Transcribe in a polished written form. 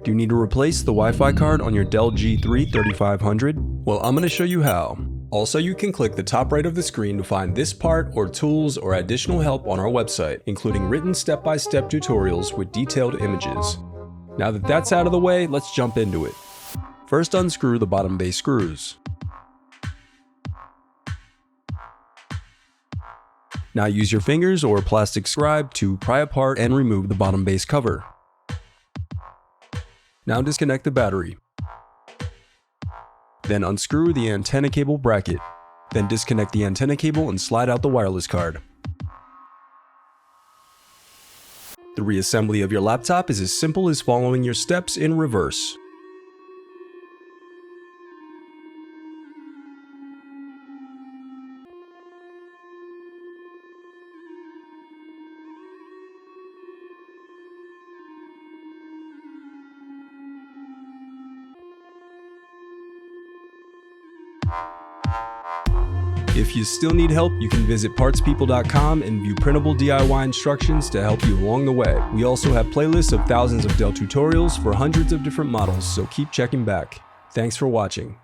Do you need to replace the Wi-Fi card on your Dell G3 3500? Well, I'm going to show you how. Also, you can click the top right of the screen to find this part or tools or additional help on our website, including written step-by-step tutorials with detailed images. Now that that's out of the way, let's jump into it. First, unscrew the bottom base screws. Now use your fingers or a plastic scribe to pry apart and remove the bottom base cover. Now disconnect the battery. Then unscrew the antenna cable bracket. Then disconnect the antenna cable and slide out the wireless card. The reassembly of your laptop is as simple as following your steps in reverse. If you still need help, you can visit partspeople.com and view printable DIY instructions to help you along the way. We also have playlists of thousands of Dell tutorials for hundreds of different models, so keep checking back. Thanks for watching.